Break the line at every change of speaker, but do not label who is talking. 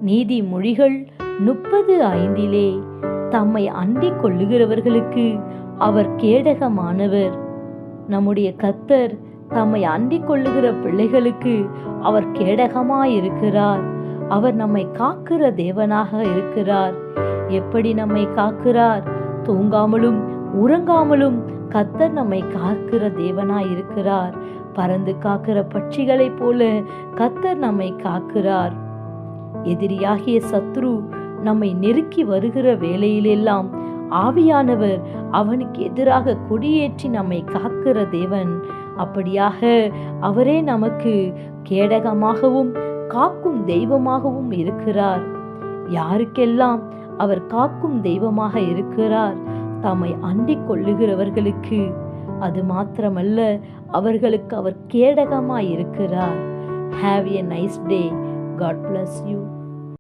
நீதிமொழிகள் 30:5 தம்மை அண்டிக் கொள்ளுகிறவர்களுக்கு அவர் கேடகமானவர். நம்முடைய கர்த்தர் தம்மை அண்டிக் கொள்ளுகிற பிள்ளைகளுக்கு அவர் கேடகமாயிருக்கிறார். அவர் நம்மை காக்கிற தேவனாக இருக்கிறார். எப்படி நம்மை காக்கிறார்? தூங்காமலும் உறங்காமலும் கர்த்தர் நம்மை காக்கிற தேவனாயிருக்கிறார். பறந்து காக்கிற பட்சிகளைப் போல கர்த்தர் நம்மை காக்கிறார். எதிரியாகிய சத்ரு நம்மை நெருக்கி வருகிற வேளையிலெல்லாம் ஆவியானவர் அவனுக்கு எதிராக கொடியேற்றி நம்மை காக்கிற தேவன். அப்படியாக அவரே நமக்கு கேடகமாகவும் காக்கும் தெய்வமாகவும் இருக்கிறார். யாருக்கெல்லாம் அவர் காக்கும் தெய்வமாக இருக்கிறார்? தம்மை அண்டிக் கொள்ளுகிறவர்களுக்கு. அது மாத்திரமல்ல, அவர்களுக்கு அவர் கேடகமாய் இருக்கிறார். Have a nice day. God bless you.